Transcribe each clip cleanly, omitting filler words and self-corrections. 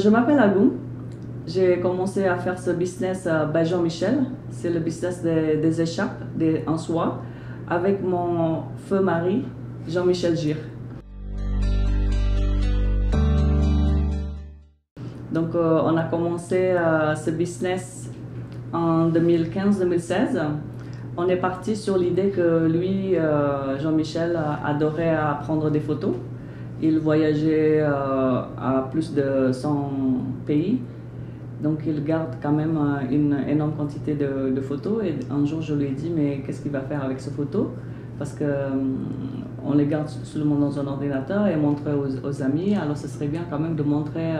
Je m'appelle Agou. J'ai commencé à faire ce business by Jean-Michel. C'est le business des écharpes en soie avec mon feu mari, Jean-Michel Gir. Donc, on a commencé ce business en 2015-2016. On est parti sur l'idée que lui, Jean-Michel, adorait prendre des photos. Il voyageait à plus de 100 pays. Donc il garde quand même une énorme quantité de photos. Et un jour, je lui ai dit, mais qu'est-ce qu'il va faire avec ces photos? Parce qu'on les garde seulement dans un ordinateur et montrer aux amis. Alors ce serait bien quand même de montrer,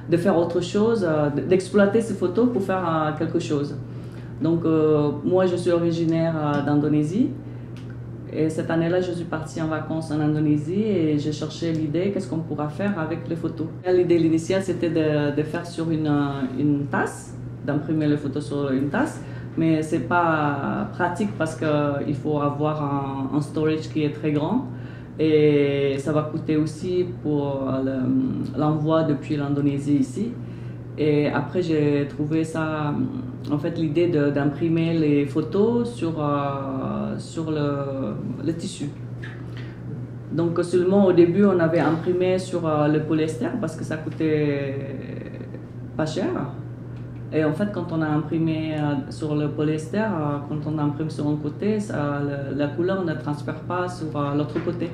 de faire autre chose, d'exploiter ces photos pour faire quelque chose. Donc moi, je suis originaire d'Indonésie. Et cette année-là, je suis partie en vacances en Indonésie et j'ai cherché l'idée, qu'est-ce qu'on pourra faire avec les photos. L'idée initiale, c'était de faire sur une tasse, d'imprimer les photos sur une tasse, mais c'est pas pratique parce qu'il faut avoir un storage qui est très grand et ça va coûter aussi pour l'envoi depuis l'Indonésie ici. Et après, j'ai trouvé ça, en fait, l'idée d'imprimer les photos sur le tissu. Donc seulement au début, on avait imprimé sur le polyester parce que ça coûtait pas cher. Et en fait, quand on a imprimé sur le polyester, quand on imprime sur un côté, la couleur ne transfère pas sur l'autre côté.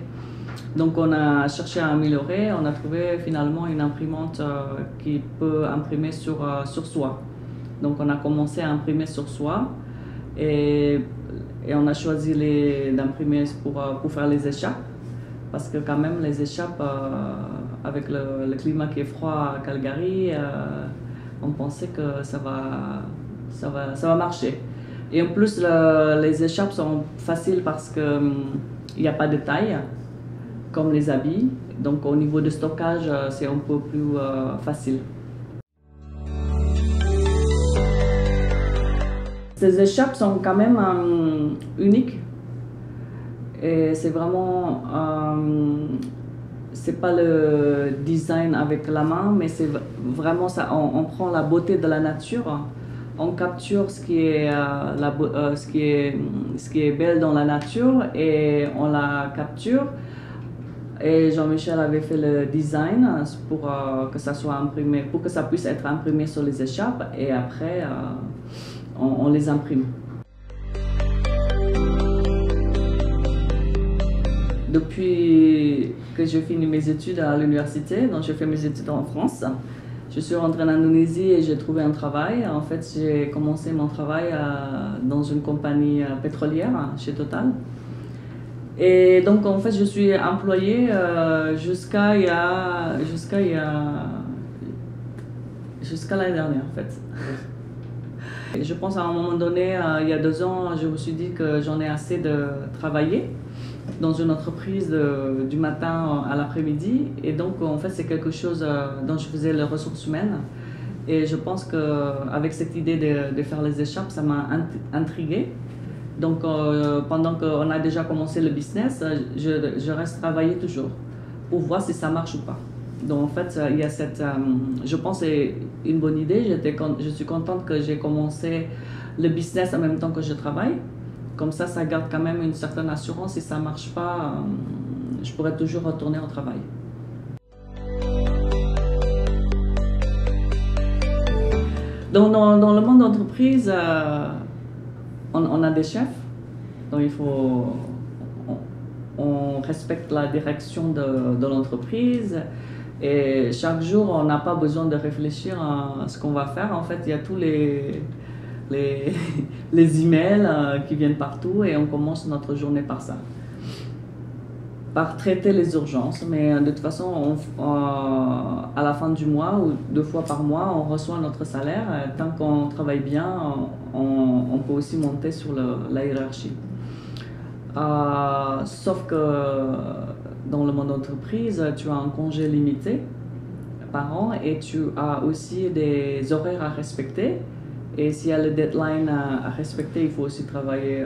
Donc on a cherché à améliorer, on a trouvé finalement une imprimante qui peut imprimer sur soie. Donc on a commencé à imprimer sur soie et on a choisi d'imprimer pour faire les écharpes. Parce que quand même les écharpes, avec le climat qui est froid à Calgary, on pensait que ça va marcher. Et en plus les écharpes sont faciles parce qu'il n'y a pas de taille comme les habits, donc au niveau de stockage, c'est un peu plus facile. Ces écharpes sont quand même uniques et c'est vraiment, c'est pas le design avec la main, mais c'est vraiment ça, on prend la beauté de la nature, on capture ce qui est belle dans la nature et on la capture. Et Jean-Michel avait fait le design pour que ça soit imprimé, pour que ça puisse être imprimé sur les écharpes et après on les imprime. Depuis que j'ai fini mes études à l'université, donc j'ai fait mes études en France, je suis rentrée en Indonésie et j'ai trouvé un travail. En fait, j'ai commencé mon travail dans une compagnie pétrolière chez Total. Et donc en fait je suis employée jusqu'à l'année dernière en fait. Et je pense à un moment donné, il y a 2 ans, je me suis dit que j'en ai assez de travailler dans une entreprise du matin à l'après-midi. Et donc en fait c'est quelque chose dont je faisais les ressources humaines. Et je pense qu'avec cette idée de faire les écharpes, ça m'a intriguée. Donc, pendant qu'on a déjà commencé le business, je reste travailler toujours pour voir si ça marche ou pas. Donc, en fait, il y a je pense que c'est une bonne idée. Je suis contente que j'ai commencé le business en même temps que je travaille. Comme ça garde quand même une certaine assurance. Si ça ne marche pas, je pourrais toujours retourner au travail. Donc, dans le monde d'entreprise, on a des chefs, donc on respecte la direction de l'entreprise et chaque jour on n'a pas besoin de réfléchir à ce qu'on va faire. En fait, il y a tous les emails qui viennent partout et on commence notre journée par ça. Par traiter les urgences, mais de toute façon, à la fin du mois ou 2 fois par mois, on reçoit notre salaire. Tant qu'on travaille bien, on peut aussi monter sur la hiérarchie. Sauf que dans le monde d'entreprise, tu as un congé limité par an et tu as aussi des horaires à respecter. Et s'il y a le deadline à respecter, il faut aussi travailler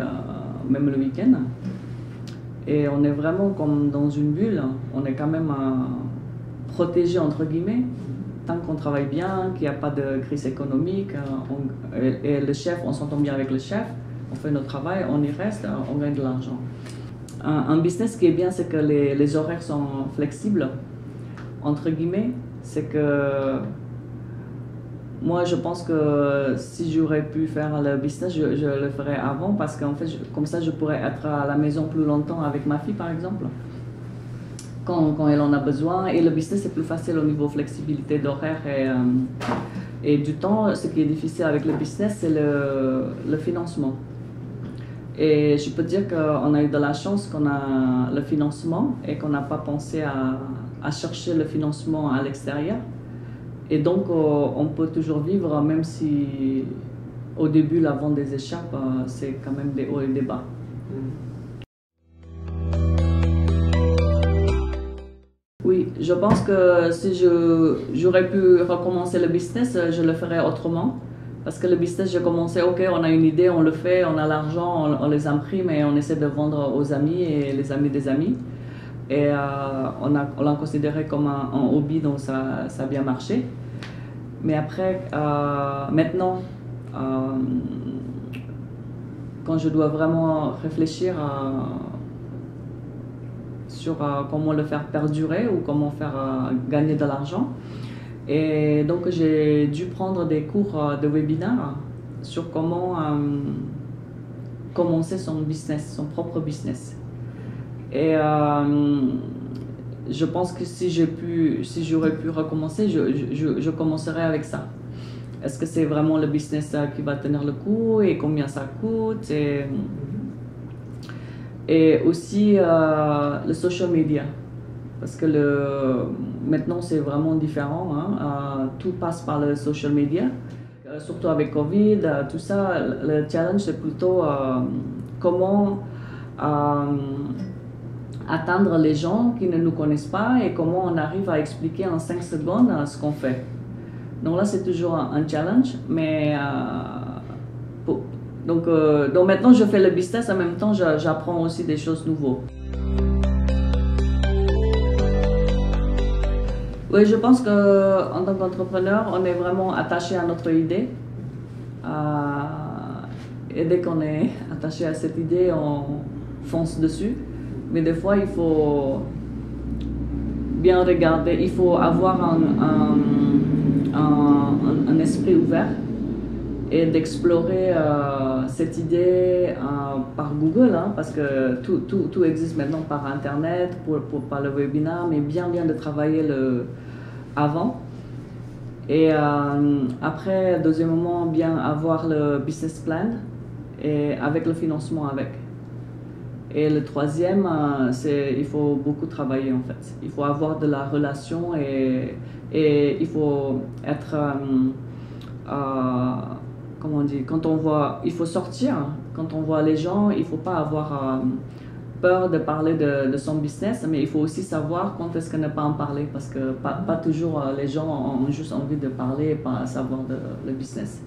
même le week-end. Et on est vraiment comme dans une bulle, on est quand même protégé entre guillemets, tant qu'on travaille bien, qu'il n'y a pas de crise économique, et le chef, on s'entend bien avec le chef, on fait notre travail, on y reste, on gagne de l'argent. Un business qui est bien, c'est que les horaires sont flexibles, entre guillemets. C'est que moi, je pense que si j'aurais pu faire le business, je le ferais avant, parce qu'en fait, comme ça, je pourrais être à la maison plus longtemps avec ma fille, par exemple, quand elle en a besoin. Et le business, c'est plus facile au niveau flexibilité d'horaire et du temps. Ce qui est difficile avec le business, c'est le financement. Et je peux dire qu'on a eu de la chance qu'on a le financement et qu'on n'a pas pensé à chercher le financement à l'extérieur. Et donc, on peut toujours vivre, même si au début, la vente des écharpes, c'est quand même des hauts et des bas. Oui, je pense que si j'aurais pu recommencer le business, je le ferais autrement. Parce que le business, j'ai commencé, ok, on a une idée, on le fait, on a l'argent, on les imprime et on essaie de vendre aux amis et les amis des amis. Et on l'a considéré comme un hobby, donc ça a bien marché. Mais après, maintenant, quand je dois vraiment réfléchir sur comment le faire perdurer ou comment faire gagner de l'argent, et donc j'ai dû prendre des cours de webinaire sur comment commencer son business, son propre business. Et je pense que si j'aurais pu recommencer, je commencerais avec ça. Est-ce que c'est vraiment le business qui va tenir le coup et combien ça coûte? Et aussi le social media. Parce que maintenant, c'est vraiment différent. Hein? Tout passe par le social media. Surtout avec Covid, tout ça, le challenge, c'est plutôt comment atteindre les gens qui ne nous connaissent pas et comment on arrive à expliquer en 5 secondes ce qu'on fait. Donc là, c'est toujours un challenge. Mais donc maintenant, je fais le business, en même temps, j'apprends aussi des choses nouvelles. Oui, je pense qu'en tant qu'entrepreneur, on est vraiment attaché à notre idée. Et dès qu'on est attaché à cette idée, on fonce dessus. Mais des fois, il faut bien regarder, il faut avoir un esprit ouvert et d'explorer cette idée par Google, hein, parce que tout existe maintenant par Internet, par le webinaire, mais bien de travailler avant. Et après, deuxièmement, bien avoir le business plan et avec le financement avec. Et le troisième, il faut beaucoup travailler en fait. Il faut avoir de la relation et il faut être, comment on dit, il faut sortir. Quand on voit les gens, il ne faut pas avoir peur de parler de son business, mais il faut aussi savoir quand est-ce que ne pas en parler, parce que pas toujours les gens ont juste envie de parler et pas savoir le business.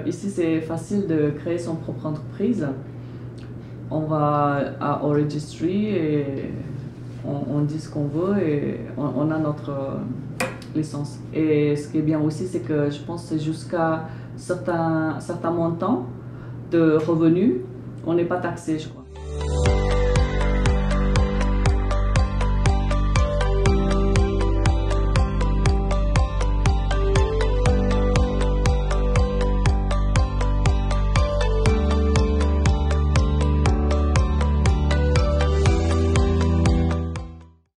Ici, c'est facile de créer son propre entreprise. On va à Origistry et on dit ce qu'on veut et on a notre licence. Et ce qui est bien aussi, c'est que je pense que c'est jusqu'à certains montants de revenus, on n'est pas taxé, je crois.